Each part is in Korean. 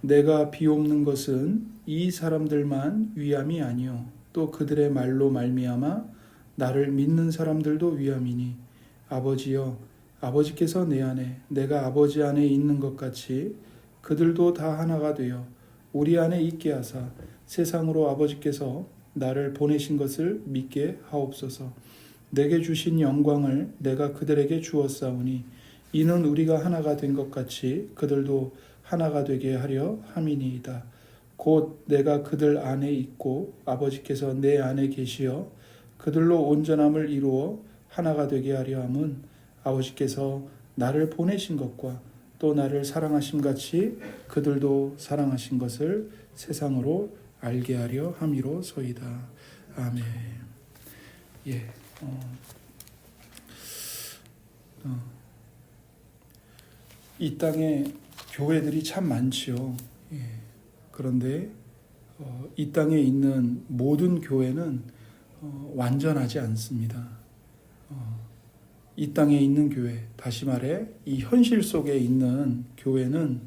내가 비옵는 것은 이 사람들만 위함이 아니요 또 그들의 말로 말미암아 나를 믿는 사람들도 위함이니 아버지여 아버지께서 내 안에 내가 아버지 안에 있는 것 같이 그들도 다 하나가 되어 우리 안에 있게 하사 세상으로 아버지께서 나를 보내신 것을 믿게 하옵소서. 내게 주신 영광을 내가 그들에게 주었사오니 이는 우리가 하나가 된 것 같이 그들도 하나가 되게 하려 함이니이다. 곧 내가 그들 안에 있고 아버지께서 내 안에 계시어 그들로 온전함을 이루어 하나가 되게 하려 함은 아버지께서 나를 보내신 것과 또 나를 사랑하심 같이 그들도 사랑하신 것을 세상으로 알게 하려 함이로소이다. 아멘. 이 땅에 교회들이 참 많지요. 그런데 이 땅에 있는 모든 교회는 완전하지 않습니다. 이 땅에 있는 교회, 다시 말해 이 현실 속에 있는 교회는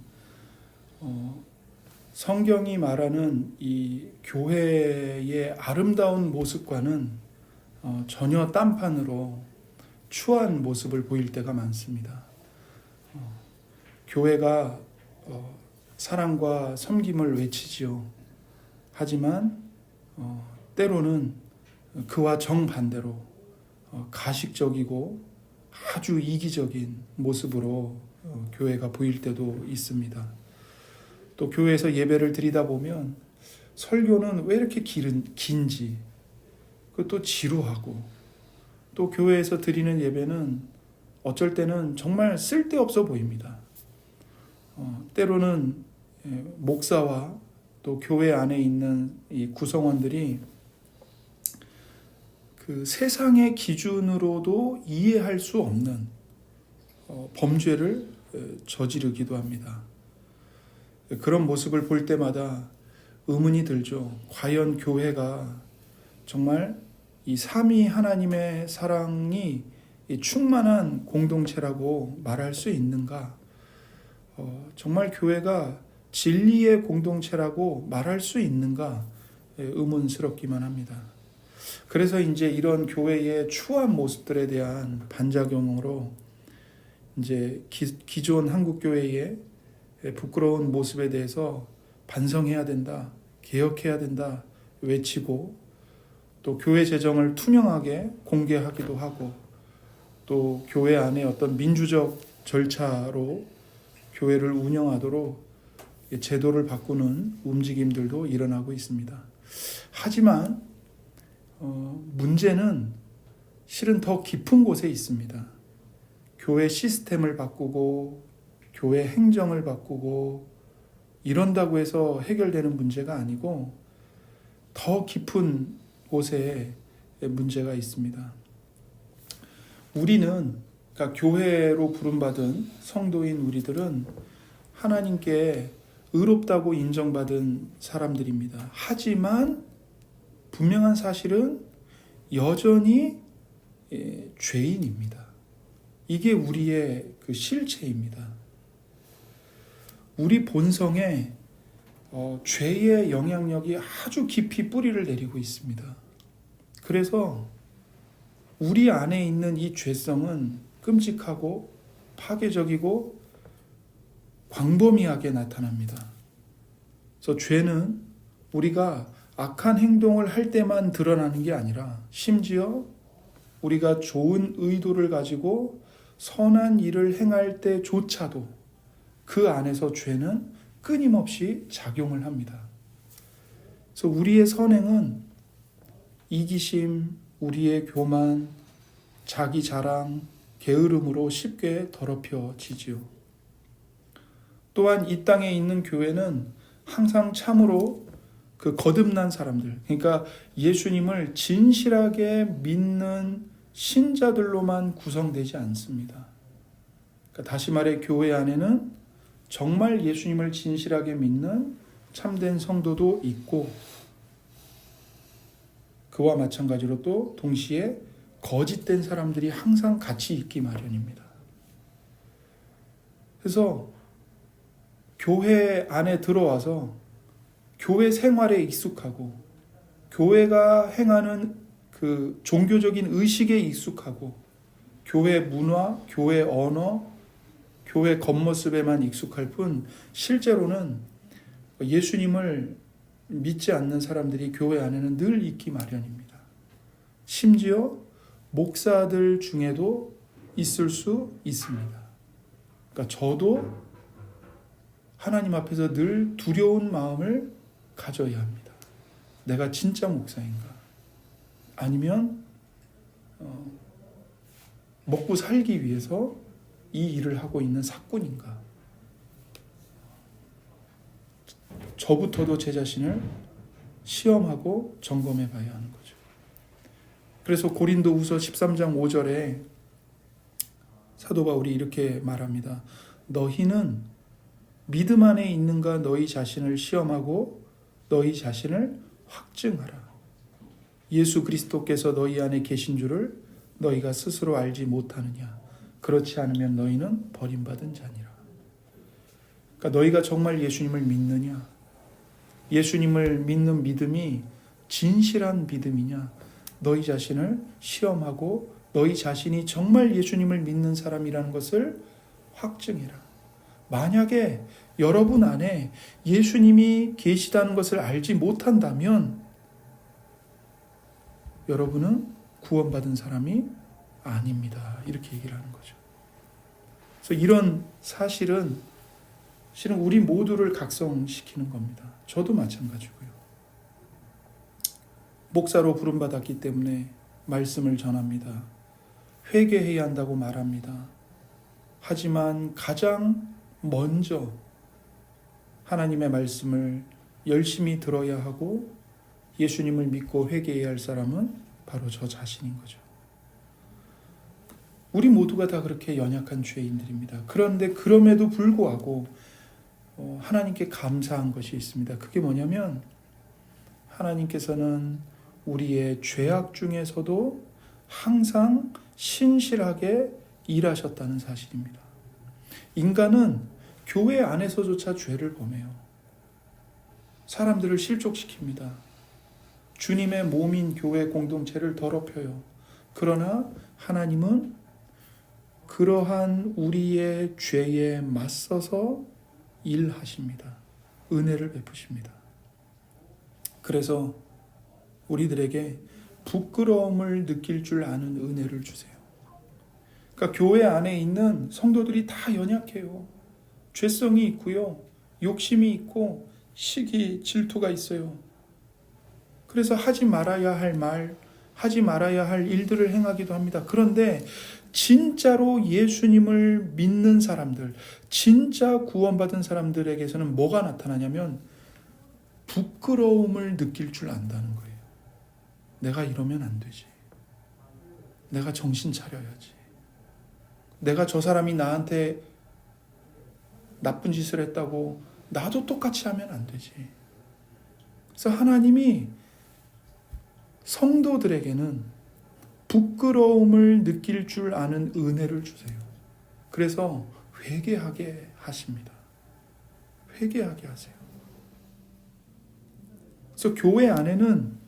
성경이 말하는 이 교회의 아름다운 모습과는 전혀 딴판으로 추한 모습을 보일 때가 많습니다. 교회가 사랑과 섬김을 외치지요. 하지만 때로는 그와 정반대로 가식적이고 아주 이기적인 모습으로 교회가 보일 때도 있습니다. 또 교회에서 예배를 드리다 보면 설교는 왜 이렇게 긴지, 또 지루하고, 또 교회에서 드리는 예배는 어쩔 때는 정말 쓸데없어 보입니다. 때로는 목사와 또 교회 안에 있는 이 구성원들이 그 세상의 기준으로도 이해할 수 없는 범죄를 저지르기도 합니다. 그런 모습을 볼 때마다 의문이 들죠. 과연 교회가 정말 이 삼위 하나님의 사랑이 충만한 공동체라고 말할 수 있는가? 정말 교회가 진리의 공동체라고 말할 수 있는가? 의문스럽기만 합니다. 그래서 이제 이런 교회의 추한 모습들에 대한 반작용으로 이제 기존 한국 교회의 부끄러운 모습에 대해서 반성해야 된다, 개혁해야 된다 외치고, 또 교회 재정을 투명하게 공개하기도 하고, 또 교회 안에 어떤 민주적 절차로 교회를 운영하도록 제도를 바꾸는 움직임들도 일어나고 있습니다. 하지만 문제는 실은 더 깊은 곳에 있습니다. 교회 시스템을 바꾸고 교회 행정을 바꾸고 이런다고 해서 해결되는 문제가 아니고 더 깊은 곳에 문제가 있습니다. 우리는, 그러니까 교회로 부름받은 성도인 우리들은 하나님께 의롭다고 인정받은 사람들입니다. 하지만 분명한 사실은 여전히 죄인입니다. 이게 우리의 그 실체입니다. 우리 본성에 죄의 영향력이 아주 깊이 뿌리를 내리고 있습니다. 그래서 우리 안에 있는 이 죄성은 끔찍하고 파괴적이고 광범위하게 나타납니다. 그래서 죄는 우리가 악한 행동을 할 때만 드러나는 게 아니라 심지어 우리가 좋은 의도를 가지고 선한 일을 행할 때조차도 그 안에서 죄는 끊임없이 작용을 합니다. 그래서 우리의 선행은 이기심, 우리의 교만, 자기 자랑, 게으름으로 쉽게 더럽혀지지요. 또한 이 땅에 있는 교회는 항상 참으로 그 거듭난 사람들, 그러니까 예수님을 진실하게 믿는 신자들로만 구성되지 않습니다. 그러니까 다시 말해 교회 안에는 정말 예수님을 진실하게 믿는 참된 성도도 있고, 그와 마찬가지로 또 동시에 거짓된 사람들이 항상 같이 있기 마련입니다. 그래서 교회 안에 들어와서 교회 생활에 익숙하고 교회가 행하는 그 종교적인 의식에 익숙하고 교회 문화, 교회 언어, 교회 겉모습에만 익숙할 뿐 실제로는 예수님을 믿지 않는 사람들이 교회 안에는 늘 있기 마련입니다. 심지어 목사들 중에도 있을 수 있습니다. 그러니까 저도 하나님 앞에서 늘 두려운 마음을 가져야 합니다. 내가 진짜 목사인가? 아니면 먹고 살기 위해서 이 일을 하고 있는 사꾼인가? 저부터도 제 자신을 시험하고 점검해 봐야 하는 거죠. 그래서 고린도후서 13장 5절에 사도 바울이 이렇게 말합니다. 너희는 믿음 안에 있는가 너희 자신을 시험하고 너희 자신을 확증하라. 예수 그리스도께서 너희 안에 계신 줄을 너희가 스스로 알지 못하느냐. 그렇지 않으면 너희는 버림받은 자니라. 그러니까 너희가 정말 예수님을 믿느냐? 예수님을 믿는 믿음이 진실한 믿음이냐? 너희 자신을 시험하고 너희 자신이 정말 예수님을 믿는 사람이라는 것을 확증해라. 만약에 여러분 안에 예수님이 계시다는 것을 알지 못한다면 여러분은 구원받은 사람이 아닙니다. 이렇게 얘기를 하는 거죠. 그래서 이런 사실은 실은 우리 모두를 각성시키는 겁니다. 저도 마찬가지고요. 목사로 부름받았기 때문에 말씀을 전합니다. 회개해야 한다고 말합니다. 하지만 가장 먼저 하나님의 말씀을 열심히 들어야 하고 예수님을 믿고 회개해야 할 사람은 바로 저 자신인 거죠. 우리 모두가 다 그렇게 연약한 죄인들입니다. 그런데 그럼에도 불구하고 하나님께 감사한 것이 있습니다. 그게 뭐냐면 하나님께서는 우리의 죄악 중에서도 항상 신실하게 일하셨다는 사실입니다. 인간은 교회 안에서조차 죄를 범해요. 사람들을 실족시킵니다. 주님의 몸인 교회 공동체를 더럽혀요. 그러나 하나님은 그러한 우리의 죄에 맞서서 일하십니다. 은혜를 베푸십니다. 그래서 우리들에게 부끄러움을 느낄 줄 아는 은혜를 주세요. 그러니까 교회 안에 있는 성도들이 다 연약해요. 죄성이 있고요. 욕심이 있고 시기, 질투가 있어요. 그래서 하지 말아야 할 말, 하지 말아야 할 일들을 행하기도 합니다. 그런데 진짜로 예수님을 믿는 사람들, 진짜 구원받은 사람들에게서는 뭐가 나타나냐면 부끄러움을 느낄 줄 안다는 거예요. 내가 이러면 안 되지. 내가 정신 차려야지. 내가 저 사람이 나한테 나쁜 짓을 했다고 나도 똑같이 하면 안 되지. 그래서 하나님이 성도들에게는 부끄러움을 느낄 줄 아는 은혜를 주세요. 그래서 회개하게 하십니다. 회개하게 하세요. 그래서 교회 안에는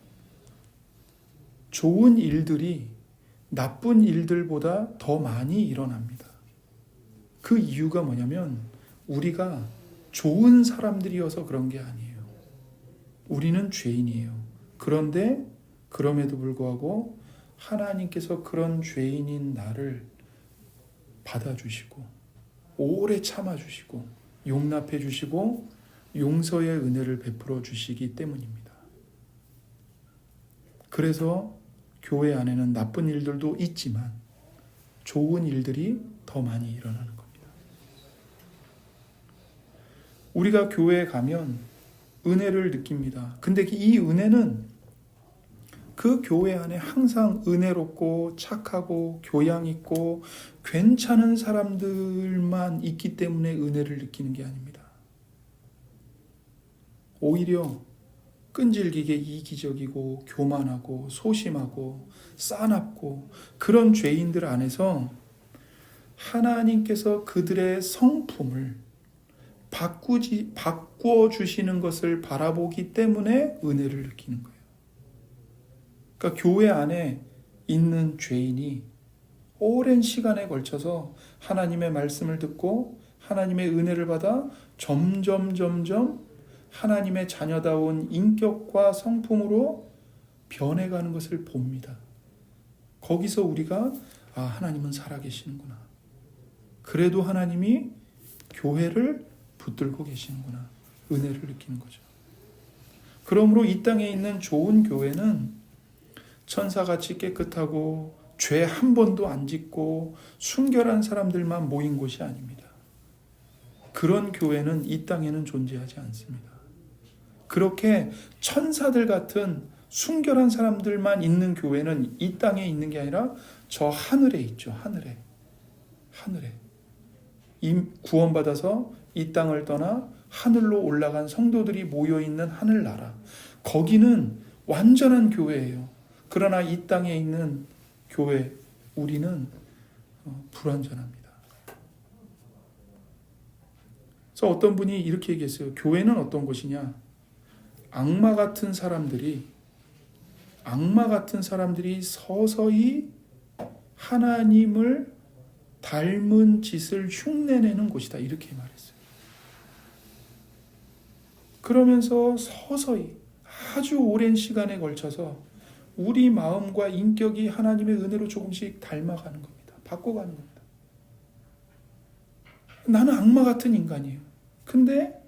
좋은 일들이 나쁜 일들보다 더 많이 일어납니다. 그 이유가 뭐냐면 우리가 좋은 사람들이어서 그런 게 아니에요. 우리는 죄인이에요. 그런데 그럼에도 불구하고 하나님께서 그런 죄인인 나를 받아주시고 오래 참아주시고 용납해주시고 용서의 은혜를 베풀어 주시기 때문입니다. 그래서 교회 안에는 나쁜 일들도 있지만 좋은 일들이 더 많이 일어나는 겁니다. 우리가 교회에 가면 은혜를 느낍니다. 근데 이 은혜는 그 교회 안에 항상 은혜롭고 착하고 교양 있고 괜찮은 사람들만 있기 때문에 은혜를 느끼는 게 아닙니다. 오히려 끈질기게 이기적이고 교만하고 소심하고 싸납고 그런 죄인들 안에서 하나님께서 그들의 성품을 바꾸어 주시는 것을 바라보기 때문에 은혜를 느끼는 거예요. 그러니까 교회 안에 있는 죄인이 오랜 시간에 걸쳐서 하나님의 말씀을 듣고 하나님의 은혜를 받아 점점 하나님의 자녀다운 인격과 성품으로 변해가는 것을 봅니다. 거기서 우리가 하나님은 살아계시는구나. 그래도 하나님이 교회를 붙들고 계시는구나. 은혜를 느끼는 거죠. 그러므로 이 땅에 있는 좋은 교회는 천사같이 깨끗하고 죄 한 번도 안 짓고 순결한 사람들만 모인 곳이 아닙니다. 그런 교회는 이 땅에는 존재하지 않습니다. 그렇게 천사들 같은 순결한 사람들만 있는 교회는 이 땅에 있는 게 아니라 저 하늘에 있죠. 하늘에. 구원받아서 이 땅을 떠나 하늘로 올라간 성도들이 모여있는 하늘나라. 거기는 완전한 교회예요. 그러나 이 땅에 있는 교회, 우리는 불완전합니다. 그래서 어떤 분이 이렇게 얘기했어요. 교회는 어떤 곳이냐? 악마 같은 사람들이 서서히 하나님을 닮은 짓을 흉내내는 곳이다. 이렇게 말했어요. 그러면서 서서히 아주 오랜 시간에 걸쳐서 우리 마음과 인격이 하나님의 은혜로 조금씩 닮아가는 겁니다. 바꿔가는 겁니다. 나는 악마 같은 인간이에요. 근데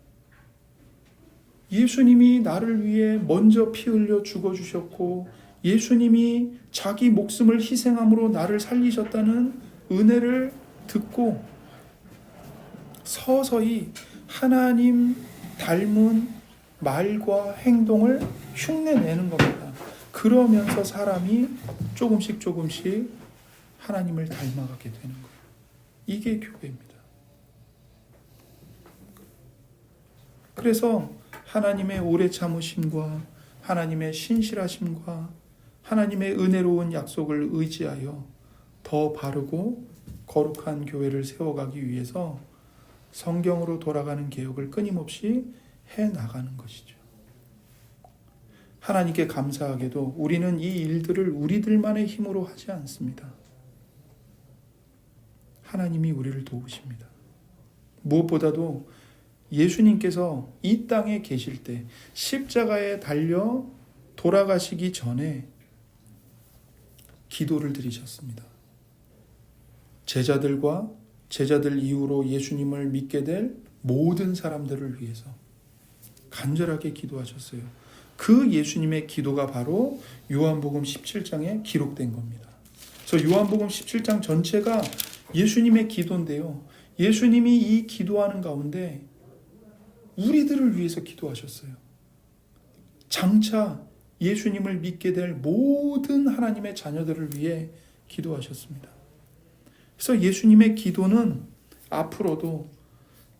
예수님이 나를 위해 먼저 피 흘려 죽어주셨고 예수님이 자기 목숨을 희생함으로 나를 살리셨다는 은혜를 듣고 서서히 하나님 닮은 말과 행동을 흉내내는 겁니다. 그러면서 사람이 조금씩 하나님을 닮아가게 되는 거예요. 이게 교회입니다. 그래서 하나님의 오래 참으심과 하나님의 신실하심과 하나님의 은혜로운 약속을 의지하여 더 바르고 거룩한 교회를 세워가기 위해서 성경으로 돌아가는 개혁을 끊임없이 해나가는 것이죠. 하나님께 감사하게도 우리는 이 일들을 우리들만의 힘으로 하지 않습니다. 하나님이 우리를 도우십니다. 무엇보다도 예수님께서 이 땅에 계실 때 십자가에 달려 돌아가시기 전에 기도를 드리셨습니다. 제자들과 제자들 이후로 예수님을 믿게 될 모든 사람들을 위해서 간절하게 기도하셨어요. 그 예수님의 기도가 바로 요한복음 17장에 기록된 겁니다. 그래서 요한복음 17장 전체가 예수님의 기도인데요. 예수님이 이 기도하는 가운데 우리들을 위해서 기도하셨어요. 장차 예수님을 믿게 될 모든 하나님의 자녀들을 위해 기도하셨습니다. 그래서 예수님의 기도는 앞으로도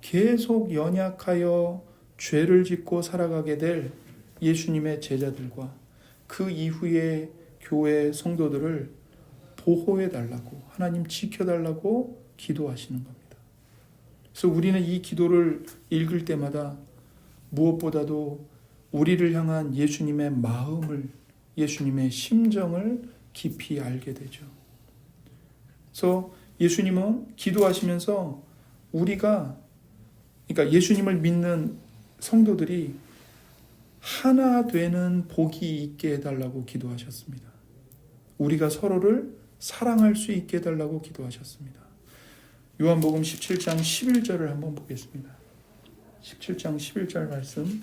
계속 연약하여 죄를 짓고 살아가게 될 예수님의 제자들과 그 이후의 교회 성도들을 보호해달라고, 하나님 지켜달라고 기도하시는 겁니다. 그래서 우리는 이 기도를 읽을 때마다 무엇보다도 우리를 향한 예수님의 마음을, 예수님의 심정을 깊이 알게 되죠. 그래서 예수님은 기도하시면서 그러니까 예수님을 믿는 성도들이 하나 되는 복이 있게 해달라고 기도하셨습니다. 우리가 서로를 사랑할 수 있게 해달라고 기도하셨습니다. 요한복음 17장 11절을 한번 보겠습니다. 17장 11절 말씀.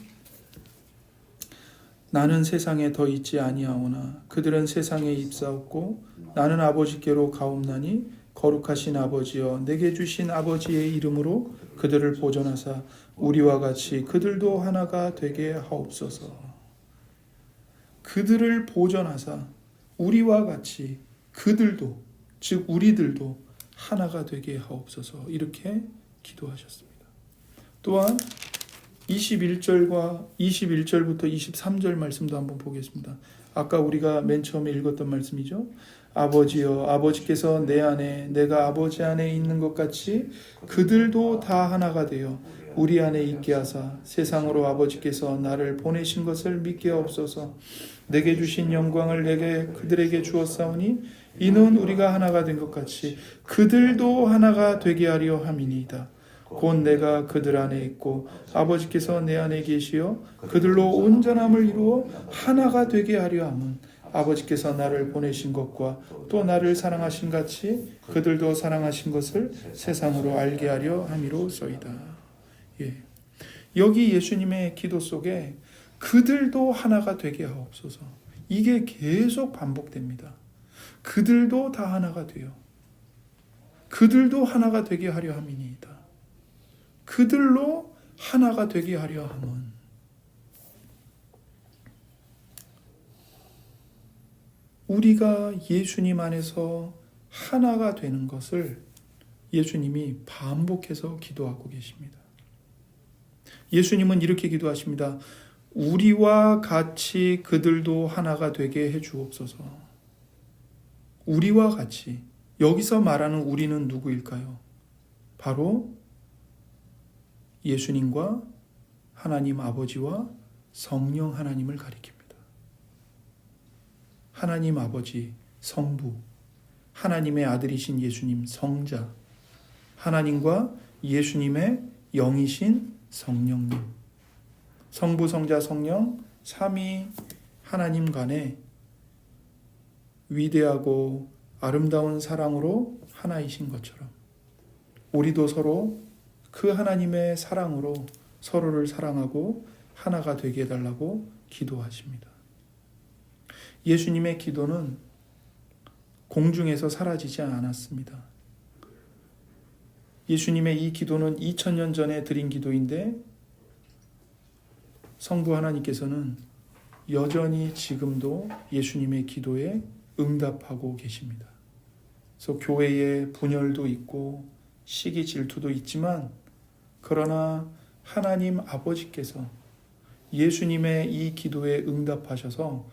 나는 세상에 더 있지 아니하오나 그들은 세상에 입사없고 나는 아버지께로 가옵나니 거룩하신 아버지여 내게 주신 아버지의 이름으로 그들을 보존하사 우리와 같이 그들도 하나가 되게 하옵소서. 그들을 보존하사 우리와 같이 그들도, 즉 우리들도 하나가 되게 하옵소서. 이렇게 기도하셨습니다. 또한 21절부터 23절 말씀도 한번 보겠습니다. 아까 우리가 맨 처음에 읽었던 말씀이죠. 아버지여, 아버지께서 내 안에 내가 아버지 안에 있는 것 같이 그들도 다 하나가 되어 우리 안에 있게 하사 세상으로 아버지께서 나를 보내신 것을 믿게 하옵소서. 내게 주신 영광을 내게 그들에게 주었사오니 이는 우리가 하나가 된 것 같이 그들도 하나가 되게 하려 함이니이다. 곧 내가 그들 안에 있고 아버지께서 내 안에 계시어 그들로 온전함을 이루어 하나가 되게 하려 함은 아버지께서 나를 보내신 것과 또 나를 사랑하신 같이 그들도 사랑하신 것을 세상으로 알게 하려 함이로소이다. 예. 여기 예수님의 기도 속에 그들도 하나가 되게 하옵소서. 이게 계속 반복됩니다. 그들도 다 하나가 돼요. 그들도 하나가 되게 하려 함이니이다. 그들로 하나가 되게 하려 함은 우리가 예수님 안에서 하나가 되는 것을 예수님이 반복해서 기도하고 계십니다. 예수님은 이렇게 기도하십니다. 우리와 같이 그들도 하나가 되게 해 주옵소서. 우리와 같이. 여기서 말하는 우리는 누구일까요? 바로 예수님과 하나님 아버지와 성령 하나님을 가리킵니다. 하나님 아버지, 성부, 하나님의 아들이신 예수님 성자, 하나님과 예수님의 영이신 성령님, 성부, 성자, 성령, 삼위 하나님 간에 위대하고 아름다운 사랑으로 하나이신 것처럼 우리도 서로 그 하나님의 사랑으로 서로를 사랑하고 하나가 되게 해달라고 기도하십니다. 예수님의 기도는 공중에서 사라지지 않았습니다. 예수님의 이 기도는 2000년 전에 드린 기도인데 성부 하나님께서는 여전히 지금도 예수님의 기도에 응답하고 계십니다. 그래서 교회에 분열도 있고 시기 질투도 있지만 그러나 하나님 아버지께서 예수님의 이 기도에 응답하셔서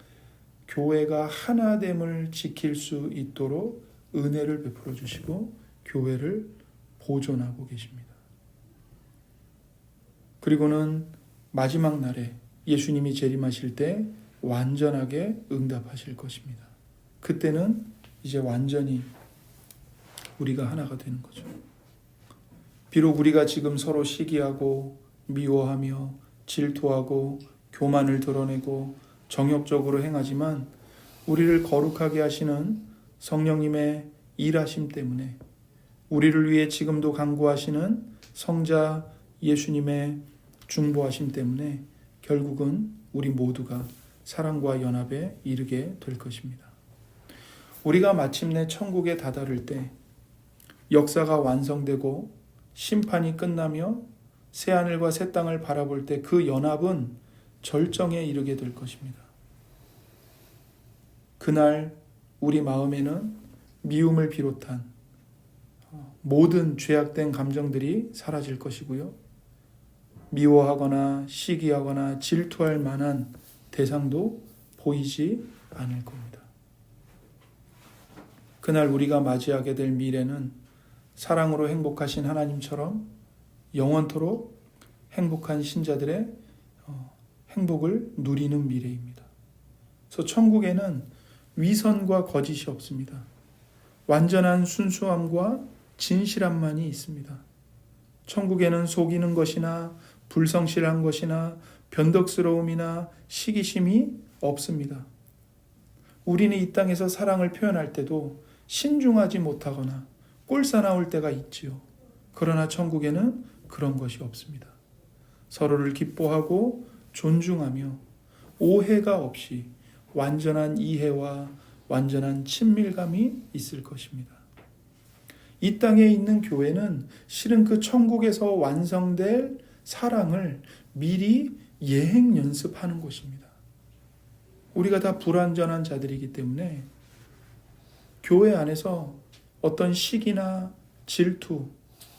교회가 하나됨을 지킬 수 있도록 은혜를 베풀어 주시고 교회를 보존하고 계십니다. 그리고는 마지막 날에 예수님이 재림하실 때 완전하게 응답하실 것입니다. 그때는 이제 완전히 우리가 하나가 되는 거죠. 비록 우리가 지금 서로 시기하고 미워하며 질투하고 교만을 드러내고 정욕적으로 행하지만 우리를 거룩하게 하시는 성령님의 일하심 때문에 우리를 위해 지금도 간구하시는 성자 예수님의 중보하심 때문에 결국은 우리 모두가 사랑과 연합에 이르게 될 것입니다. 우리가 마침내 천국에 다다를 때 역사가 완성되고 심판이 끝나며 새하늘과 새 땅을 바라볼 때 그 연합은 절정에 이르게 될 것입니다. 그날 우리 마음에는 미움을 비롯한 모든 죄악된 감정들이 사라질 것이고요. 미워하거나 시기하거나 질투할 만한 대상도 보이지 않을 겁니다. 그날 우리가 맞이하게 될 미래는 사랑으로 행복하신 하나님처럼 영원토록 행복한 신자들의 행복을 누리는 미래입니다. 그래서 천국에는 위선과 거짓이 없습니다. 완전한 순수함과 진실함만이 있습니다. 천국에는 속이는 것이나 불성실한 것이나 변덕스러움이나 시기심이 없습니다. 우리는 이 땅에서 사랑을 표현할 때도 신중하지 못하거나 꼴사나올 때가 있지요. 그러나 천국에는 그런 것이 없습니다. 서로를 기뻐하고 존중하며 오해가 없이 완전한 이해와 완전한 친밀감이 있을 것입니다. 이 땅에 있는 교회는 실은 그 천국에서 완성될 사랑을 미리 예행 연습하는 곳입니다. 우리가 다 불완전한 자들이기 때문에 교회 안에서 어떤 시기나 질투,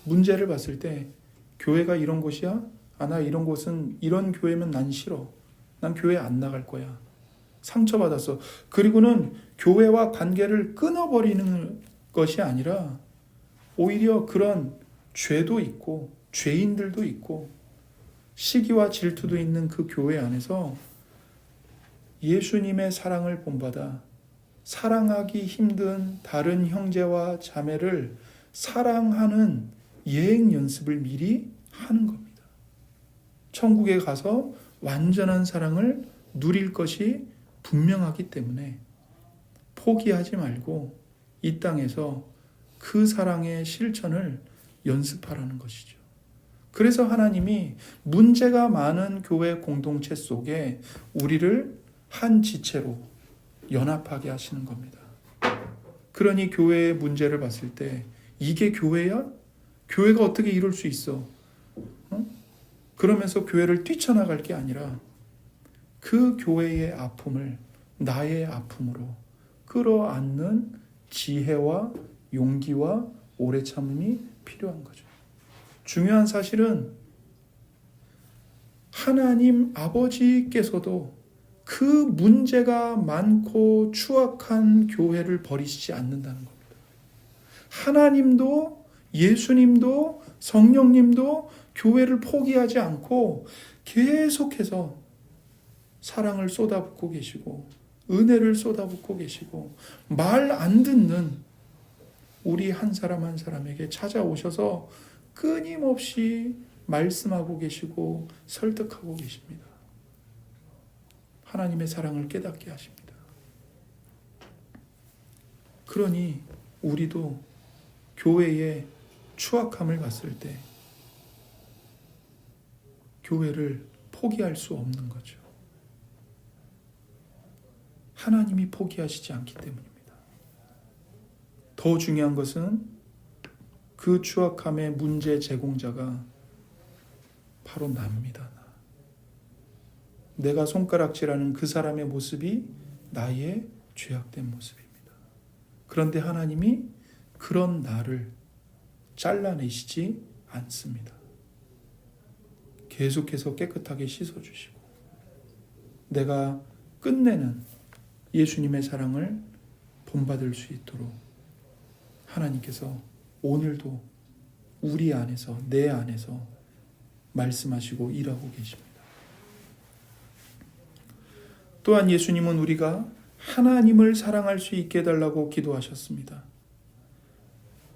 문제를 봤을 때 교회가 이런 곳이야? 나 이런 곳은 이런 교회면 난 싫어. 난 교회 안 나갈 거야. 상처받았어. 그리고는 교회와 관계를 끊어버리는 것이 아니라 오히려 그런 죄도 있고 죄인들도 있고 시기와 질투도 있는 그 교회 안에서 예수님의 사랑을 본받아 사랑하기 힘든 다른 형제와 자매를 사랑하는 예행 연습을 미리 하는 겁니다. 천국에 가서 완전한 사랑을 누릴 것이 분명하기 때문에 포기하지 말고 이 땅에서 그 사랑의 실천을 연습하라는 것이죠. 그래서 하나님이 문제가 많은 교회 공동체 속에 우리를 한 지체로 연합하게 하시는 겁니다. 그러니 교회의 문제를 봤을 때 이게 교회야? 교회가 어떻게 이럴 수 있어? 그러면서 교회를 뛰쳐나갈 게 아니라 그 교회의 아픔을 나의 아픔으로 끌어안는 지혜와 용기와 오래 참음이 필요한 거죠. 중요한 사실은 하나님 아버지께서도 그 문제가 많고 추악한 교회를 버리시지 않는다는 겁니다. 하나님도 예수님도 성령님도 교회를 포기하지 않고 계속해서 사랑을 쏟아붓고 계시고 은혜를 쏟아붓고 계시고 말 안 듣는 우리 한 사람 한 사람에게 찾아오셔서 끊임없이 말씀하고 계시고 설득하고 계십니다. 하나님의 사랑을 깨닫게 하십니다. 그러니 우리도 교회의 추악함을 봤을 때 교회를 포기할 수 없는 거죠. 하나님이 포기하시지 않기 때문입니다. 더 중요한 것은 그 추악함의 문제 제공자가 바로 나입니다. 내가 손가락질하는 그 사람의 모습이 나의 죄악된 모습입니다. 그런데 하나님이 그런 나를 잘라내시지 않습니다. 계속해서 깨끗하게 씻어주시고 내가 끝내는 예수님의 사랑을 본받을 수 있도록 하나님께서 오늘도 우리 안에서 내 안에서 말씀하시고 일하고 계십니다. 또한 예수님은 우리가 하나님을 사랑할 수 있게 해달라고 기도하셨습니다.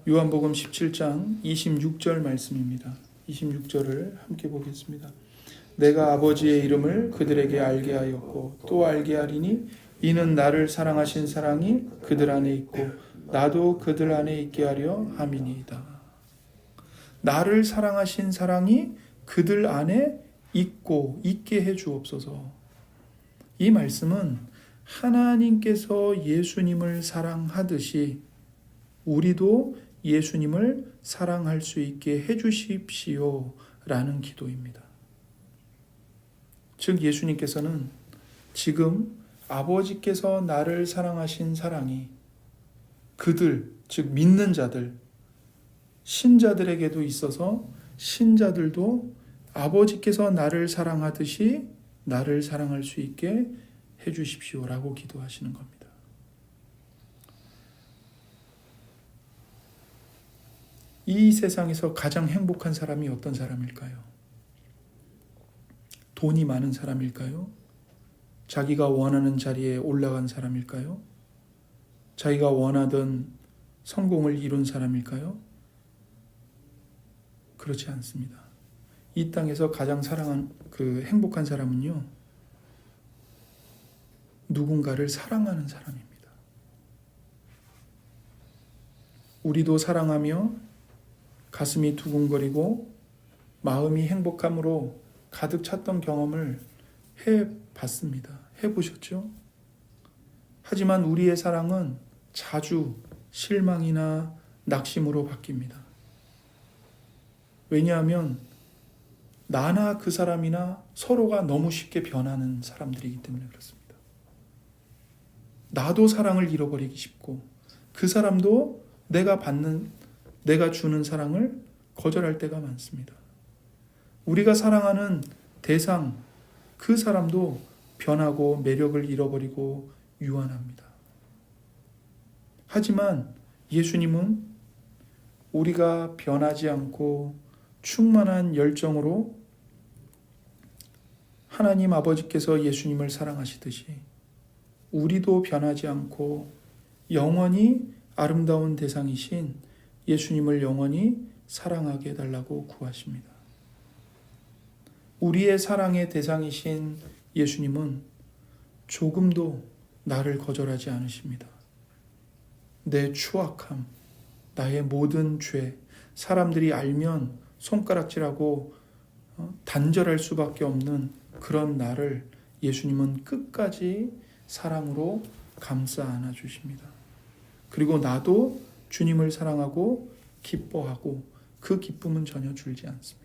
요한복음 17장 26절 말씀입니다. 26절을 함께 보겠습니다. 내가 아버지의 이름을 그들에게 알게 하였고 또 알게 하리니 이는 나를 사랑하신 사랑이 그들 안에 있고 나도 그들 안에 있게 하려 함이니이다. 나를 사랑하신 사랑이 그들 안에 있고 있게 해 주옵소서. 이 말씀은 하나님께서 예수님을 사랑하듯이 우리도 예수님을 사랑할 수 있게 해 주십시오 라는 기도입니다. 즉 예수님께서는 지금 아버지께서 나를 사랑하신 사랑이 그들, 즉 믿는 자들, 신자들에게도 있어서 신자들도 아버지께서 나를 사랑하듯이 나를 사랑할 수 있게 해 주십시오라고 기도하시는 겁니다. 이 세상에서 가장 행복한 사람이 어떤 사람일까요? 돈이 많은 사람일까요? 자기가 원하는 자리에 올라간 사람일까요? 자기가 원하던 성공을 이룬 사람일까요? 그렇지 않습니다. 이 땅에서 가장 행복한 사람은요, 누군가를 사랑하는 사람입니다. 우리도 사랑하며 가슴이 두근거리고 마음이 행복함으로 가득 찼던 경험을 해봤습니다. 해보셨죠? 하지만 우리의 사랑은 자주 실망이나 낙심으로 바뀝니다. 왜냐하면 나나 그 사람이나 서로가 너무 쉽게 변하는 사람들이기 때문에 그렇습니다. 나도 사랑을 잃어버리기 쉽고 그 사람도 내가 주는 사랑을 거절할 때가 많습니다. 우리가 사랑하는 대상, 그 사람도 변하고 매력을 잃어버리고 유한합니다. 하지만 예수님은 우리가 변하지 않고 충만한 열정으로 하나님 아버지께서 예수님을 사랑하시듯이 우리도 변하지 않고 영원히 아름다운 대상이신 예수님을 영원히 사랑하게 해달라고 구하십니다. 우리의 사랑의 대상이신 예수님은 조금도 나를 거절하지 않으십니다. 내 추악함, 나의 모든 죄, 사람들이 알면 손가락질하고 단절할 수밖에 없는 그런 나를 예수님은 끝까지 사랑으로 감싸 안아주십니다. 그리고 나도 주님을 사랑하고 기뻐하고 그 기쁨은 전혀 줄지 않습니다.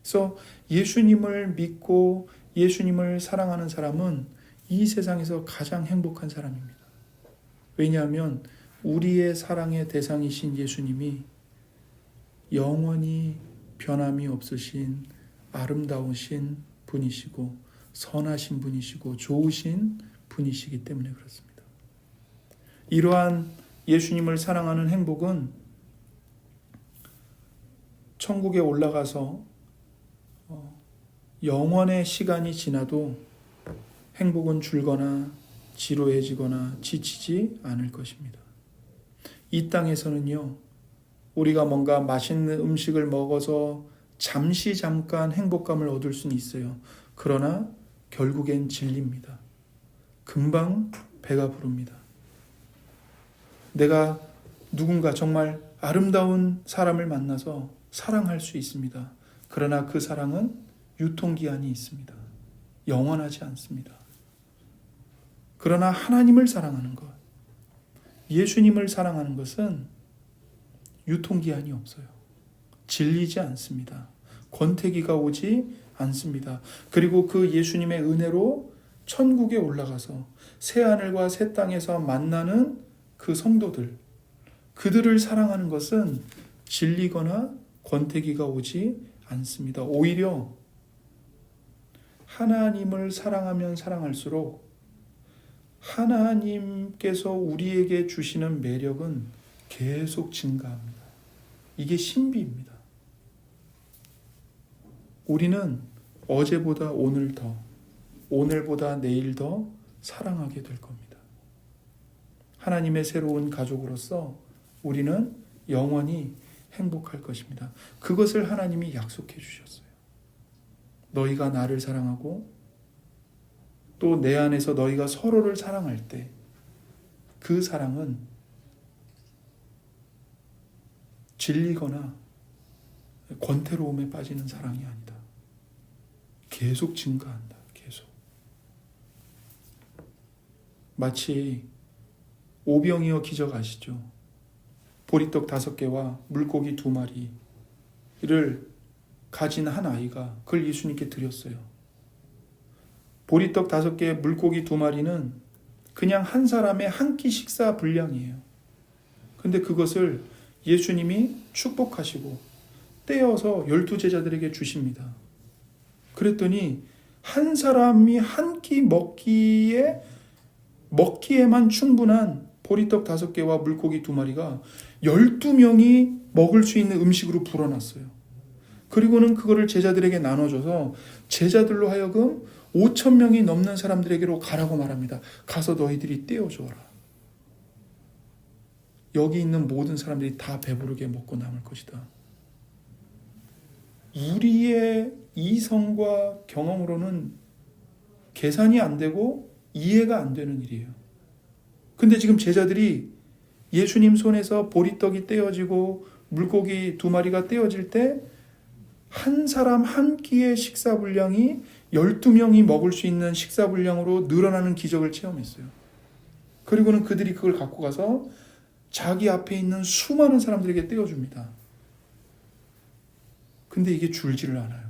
그래서 예수님을 믿고 예수님을 사랑하는 사람은 이 세상에서 가장 행복한 사람입니다. 왜냐하면 우리의 사랑의 대상이신 예수님이 영원히 변함이 없으신 아름다우신 분이시고 선하신 분이시고 좋으신 분이시기 때문에 그렇습니다. 이러한 예수님을 사랑하는 행복은 천국에 올라가서 영원의 시간이 지나도 행복은 줄거나 지루해지거나 지치지 않을 것입니다. 이 땅에서는요, 우리가 뭔가 맛있는 음식을 먹어서 잠깐 행복감을 얻을 수는 있어요. 그러나 결국엔 질립니다. 금방 배가 부릅니다. 내가 누군가 정말 아름다운 사람을 만나서 사랑할 수 있습니다. 그러나 그 사랑은 유통기한이 있습니다. 영원하지 않습니다. 그러나 하나님을 사랑하는 것, 예수님을 사랑하는 것은 유통기한이 없어요. 질리지 않습니다. 권태기가 오지 않습니다. 그리고 그 예수님의 은혜로 천국에 올라가서 새하늘과 새 땅에서 만나는 그 성도들, 그들을 사랑하는 것은 질리거나 권태기가 오지 않습니다. 오히려 하나님을 사랑하면 사랑할수록 하나님께서 우리에게 주시는 매력은 계속 증가합니다. 이게 신비입니다. 우리는 어제보다 오늘 더, 오늘보다 내일 더 사랑하게 될 겁니다. 하나님의 새로운 가족으로서 우리는 영원히 행복할 것입니다. 그것을 하나님이 약속해 주셨어요. 너희가 나를 사랑하고 또 내 안에서 너희가 서로를 사랑할 때 그 사랑은 질리거나 권태로움에 빠지는 사랑이 아니다. 계속 증가한다. 계속. 마치 오병이어 기적 아시죠? 보리떡 5개와 물고기 2마리를 가진 한 아이가 그걸 예수님께 드렸어요. 보리떡 5개, 물고기 2마리는 그냥 한 사람의 한 끼 식사 분량이에요. 근데 그것을 예수님이 축복하시고 떼어서 12제자들에게 주십니다. 그랬더니 한 사람이 한 끼 먹기에만 충분한 보리떡 5개와 물고기 2마리가 12명이 먹을 수 있는 음식으로 불어났어요. 그리고는 그거를 제자들에게 나눠줘서 제자들로 하여금 5,000명이 넘는 사람들에게로 가라고 말합니다. 가서 너희들이 떼어주어라. 여기 있는 모든 사람들이 다 배부르게 먹고 남을 것이다. 우리의 이성과 경험으로는 계산이 안 되고 이해가 안 되는 일이에요. 근데 지금 제자들이 예수님 손에서 보리떡이 떼어지고 물고기 2마리가 떼어질 때 한 사람 한 끼의 식사 분량이 12명이 먹을 수 있는 식사 분량으로 늘어나는 기적을 체험했어요. 그리고는 그들이 그걸 갖고 가서 자기 앞에 있는 수많은 사람들에게 떼어줍니다. 근데 이게 줄지를 않아요.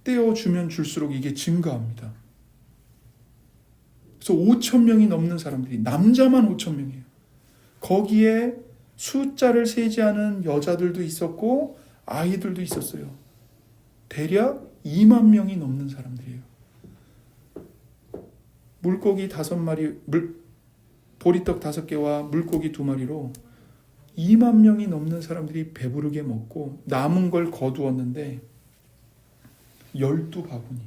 떼어주면 줄수록 이게 증가합니다. 그래서 5,000명이 넘는 사람들이, 남자만 5,000명이에요. 거기에 숫자를 세지 않은 여자들도 있었고 아이들도 있었어요. 대략 2만 명이 넘는 사람들이에요. 물고기 5마리, 보리떡 5개와 물고기 2마리로 2만 명이 넘는 사람들이 배부르게 먹고 남은 걸 거두었는데 12바구니에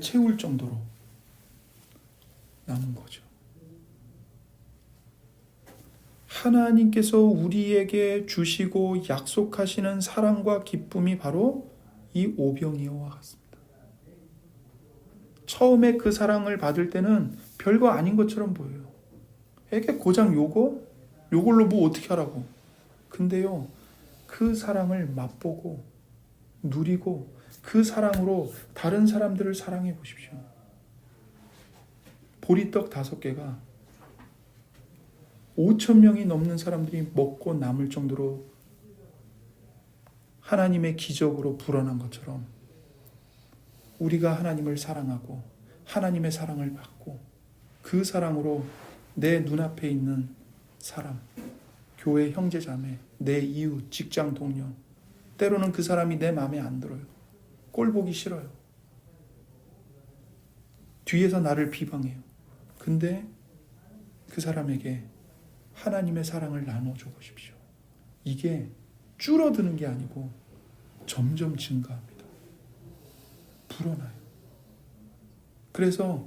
채울 정도로 남은 거죠. 하나님께서 우리에게 주시고 약속하시는 사랑과 기쁨이 바로 이 오병이어와 같습니다. 처음에 그 사랑을 받을 때는 별거 아닌 것처럼 보여요. 이게 고작 요걸로 뭐 어떻게 하라고. 근데요, 그 사랑을 맛보고 누리고 그 사랑으로 다른 사람들을 사랑해 보십시오. 보리떡 5개가 5,000명이 넘는 사람들이 먹고 남을 정도로 하나님의 기적으로 불어난 것처럼 우리가 하나님을 사랑하고 하나님의 사랑을 받고 그 사랑으로 내 눈앞에 있는 사람, 교회 형제자매, 내 이웃, 직장 동료, 때로는 그 사람이 내 마음에 안 들어요. 꼴 보기 싫어요. 뒤에서 나를 비방해요. 근데 그 사람에게 하나님의 사랑을 나눠줘 보십시오. 이게 줄어드는 게 아니고 점점 증가합니다. 불어나요. 그래서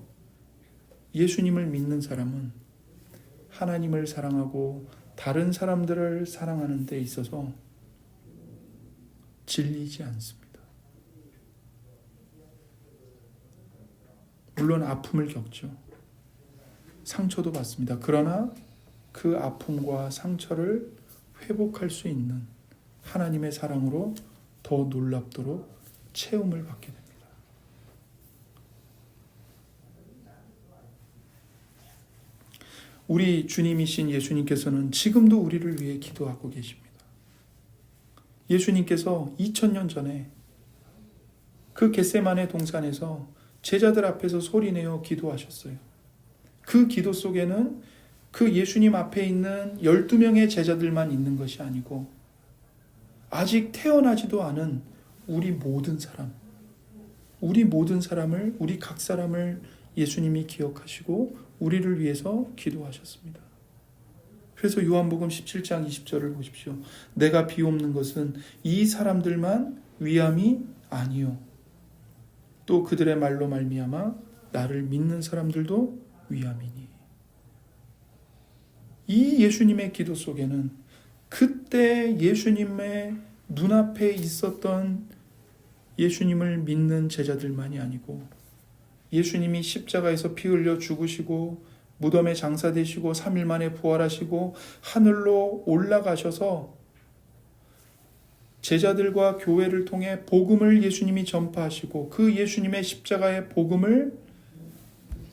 예수님을 믿는 사람은 하나님을 사랑하고 다른 사람들을 사랑하는 데 있어서 질리지 않습니다. 물론 아픔을 겪죠. 상처도 받습니다. 그러나 그 아픔과 상처를 회복할 수 있는 하나님의 사랑으로 더 놀랍도록 체험을 받게 됩니다. 우리 주님이신 예수님께서는 지금도 우리를 위해 기도하고 계십니다. 예수님께서 2000년 전에 그 겟세마네 동산에서 제자들 앞에서 소리내어 기도하셨어요. 그 기도 속에는 그 예수님 앞에 있는 12명의 제자들만 있는 것이 아니고 아직 태어나지도 않은 우리 모든 사람을, 우리 각 사람을 예수님이 기억하시고 우리를 위해서 기도하셨습니다. 그래서 요한복음 17장 20절을 보십시오. 내가 비옵는 것은 이 사람들만 위함이 아니요 또 그들의 말로 말미암아 나를 믿는 사람들도 위함이니. 이 예수님의 기도 속에는 그때 예수님의 눈앞에 있었던 예수님을 믿는 제자들만이 아니고 예수님이 십자가에서 피 흘려 죽으시고 무덤에 장사되시고 3일 만에 부활하시고 하늘로 올라가셔서 제자들과 교회를 통해 복음을 예수님이 전파하시고 그 예수님의 십자가의 복음을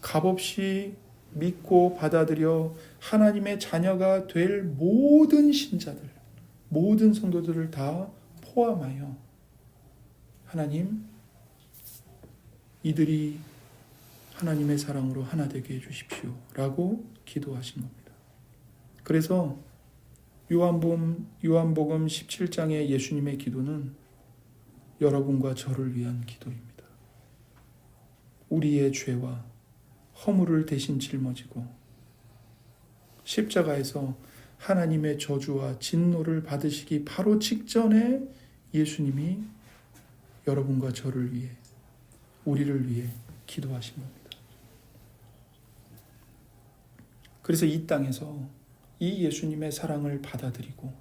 값없이 믿고 받아들여 하나님의 자녀가 될 모든 신자들, 모든 성도들을 다 포함하여 하나님, 이들이 하나님의 사랑으로 하나 되게 해주십시오 라고 기도하신 겁니다. 그래서 요한복음 17장의 예수님의 기도는 여러분과 저를 위한 기도입니다. 우리의 죄와 허물을 대신 짊어지고 십자가에서 하나님의 저주와 진노를 받으시기 바로 직전에 예수님이 여러분과 저를 위해, 우리를 위해 기도하신 겁니다. 그래서 이 땅에서 이 예수님의 사랑을 받아들이고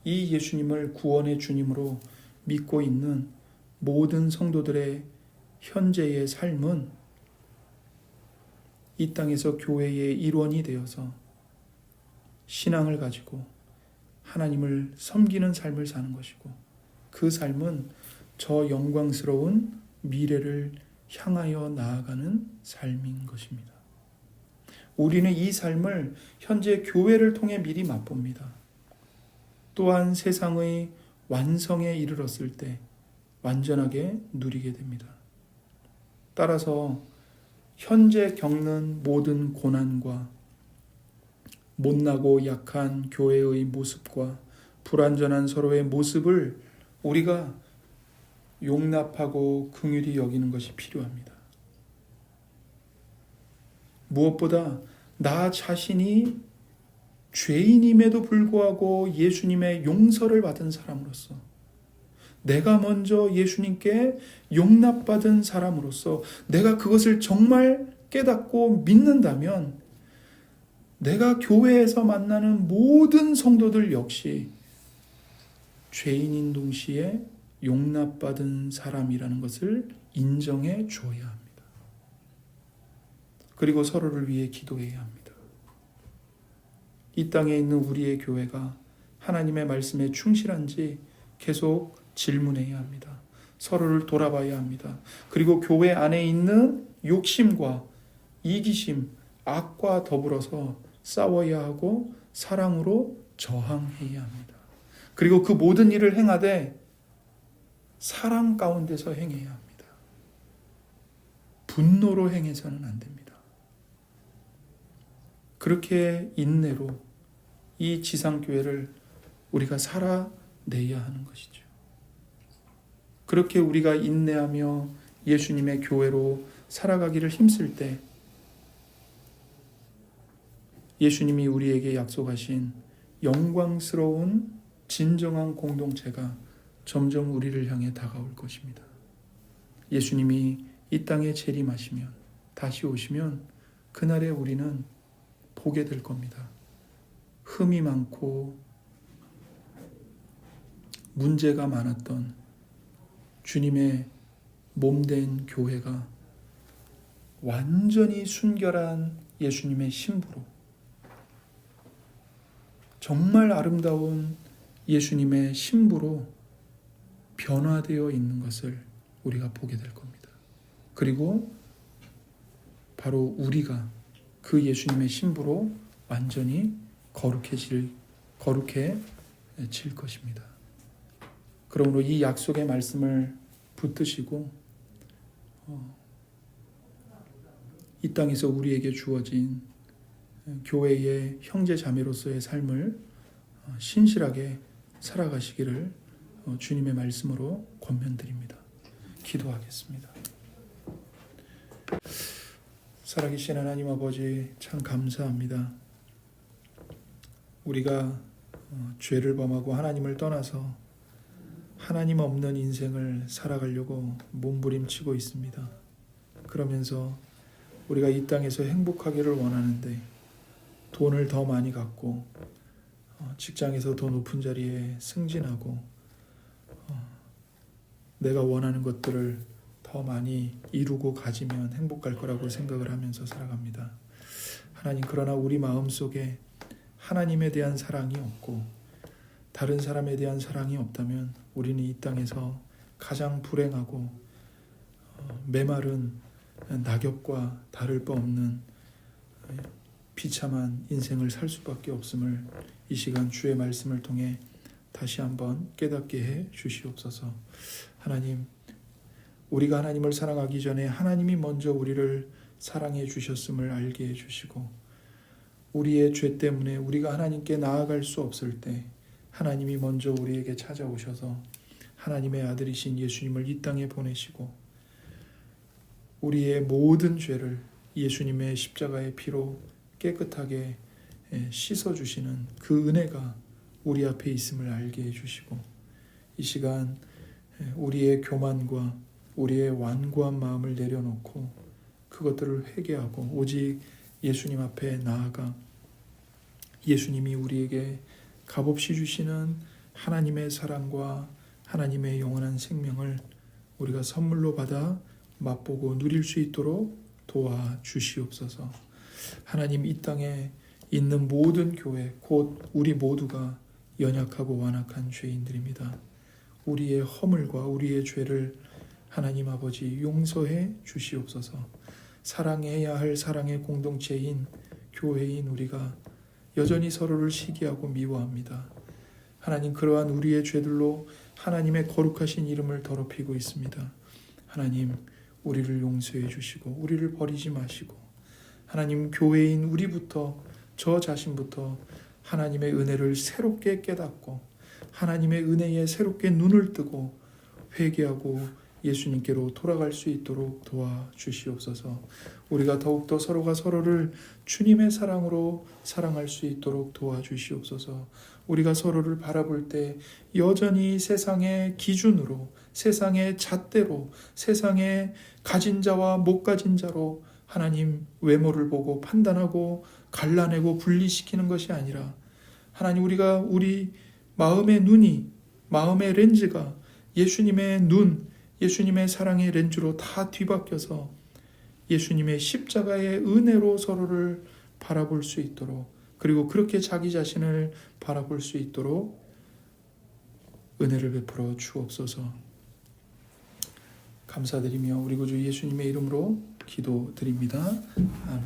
이 예수님을 구원의 주님으로 믿고 있는 모든 성도들의 현재의 삶은 이 땅에서 교회의 일원이 되어서 신앙을 가지고 하나님을 섬기는 삶을 사는 것이고 그 삶은 저 영광스러운 미래를 향하여 나아가는 삶인 것입니다. 우리는 이 삶을 현재 교회를 통해 미리 맛봅니다. 또한 세상의 완성에 이르렀을 때 완전하게 누리게 됩니다. 따라서 현재 겪는 모든 고난과 못나고 약한 교회의 모습과 불완전한 서로의 모습을 우리가 용납하고 긍휼히 여기는 것이 필요합니다. 무엇보다 나 자신이 죄인임에도 불구하고 예수님의 용서를 받은 사람으로서, 내가 먼저 예수님께 용납받은 사람으로서 내가 그것을 정말 깨닫고 믿는다면 내가 교회에서 만나는 모든 성도들 역시 죄인인 동시에 용납받은 사람이라는 것을 인정해 주어야 합니다. 그리고 서로를 위해 기도해야 합니다. 이 땅에 있는 우리의 교회가 하나님의 말씀에 충실한지 계속 질문해야 합니다. 서로를 돌아봐야 합니다. 그리고 교회 안에 있는 욕심과 이기심, 악과 더불어서 싸워야 하고 사랑으로 저항해야 합니다. 그리고 그 모든 일을 행하되 사랑 가운데서 행해야 합니다. 분노로 행해서는 안 됩니다. 그렇게 인내로 이 지상교회를 우리가 살아내야 하는 것이죠. 그렇게 우리가 인내하며 예수님의 교회로 살아가기를 힘쓸 때 예수님이 우리에게 약속하신 영광스러운 진정한 공동체가 점점 우리를 향해 다가올 것입니다. 예수님이 이 땅에 재림하시면, 다시 오시면 그날에 우리는 보게 될 겁니다. 흠이 많고 문제가 많았던 주님의 몸된 교회가 완전히 순결한 예수님의 신부로, 정말 아름다운 예수님의 신부로 변화되어 있는 것을 우리가 보게 될 겁니다. 그리고 바로 우리가 그 예수님의 신부로 완전히 거룩해질 것입니다. 그러므로 이 약속의 말씀을 붙드시고 이 땅에서 우리에게 주어진 교회의 형제 자매로서의 삶을 신실하게 살아가시기를 주님의 말씀으로 권면드립니다. 기도하겠습니다. 살아계신 하나님 아버지, 참 감사합니다. 우리가 죄를 범하고 하나님을 떠나서 하나님 없는 인생을 살아가려고 몸부림치고 있습니다. 그러면서 우리가 이 땅에서 행복하기를 원하는데 돈을 더 많이 갖고 직장에서 더 높은 자리에 승진하고 내가 원하는 것들을 더 많이 이루고 가지면 행복할 거라고 생각을 하면서 살아갑니다. 하나님, 그러나 우리 마음속에 하나님에 대한 사랑이 없고 다른 사람에 대한 사랑이 없다면 우리는 이 땅에서 가장 불행하고 메마른 낙엽과 다를 바 없는 비참한 인생을 살 수밖에 없음을 이 시간 주의 말씀을 통해 다시 한번 깨닫게 해 주시옵소서. 하나님, 우리가 하나님을 사랑하기 전에 하나님이 먼저 우리를 사랑해 주셨음을 알게 해 주시고, 우리의 죄 때문에 우리가 하나님께 나아갈 수 없을 때 하나님이 먼저 우리에게 찾아오셔서 하나님의 아들이신 예수님을 이 땅에 보내시고 우리의 모든 죄를 예수님의 십자가의 피로 깨끗하게 씻어주시는 그 은혜가 우리 앞에 있음을 알게 해주시고, 이 시간 우리의 교만과 우리의 완고한 마음을 내려놓고 그것들을 회개하고 오직 예수님 앞에 나아가 예수님이 우리에게 값없이 주시는 하나님의 사랑과 하나님의 영원한 생명을 우리가 선물로 받아 맛보고 누릴 수 있도록 도와주시옵소서. 하나님, 이 땅에 있는 모든 교회, 곧 우리 모두가 연약하고 완악한 죄인들입니다. 우리의 허물과 우리의 죄를 하나님 아버지 용서해 주시옵소서. 사랑해야 할 사랑의 공동체인 교회인 우리가 여전히 서로를 시기하고 미워합니다. 하나님, 그러한 우리의 죄들로 하나님의 거룩하신 이름을 더럽히고 있습니다. 하나님, 우리를 용서해 주시고 우리를 버리지 마시고, 하나님, 교회인 우리부터, 저 자신부터 하나님의 은혜를 새롭게 깨닫고 하나님의 은혜에 새롭게 눈을 뜨고 회개하고 예수님께로 돌아갈 수 있도록 도와주시옵소서. 우리가 더욱더 서로가 서로를 주님의 사랑으로 사랑할 수 있도록 도와주시옵소서. 우리가 서로를 바라볼 때 여전히 세상의 기준으로, 세상의 잣대로, 세상의 가진 자와 못 가진 자로 하나님 외모를 보고 판단하고 갈라내고 분리시키는 것이 아니라 하나님, 우리가 우리 마음의 눈이, 마음의 렌즈가 예수님의 눈, 예수님의 사랑의 렌즈로 다 뒤바뀌어서 예수님의 십자가의 은혜로 서로를 바라볼 수 있도록, 그리고 그렇게 자기 자신을 바라볼 수 있도록 은혜를 베풀어 주옵소서. 감사드리며 우리 구주 예수님의 이름으로 기도드립니다. 아멘.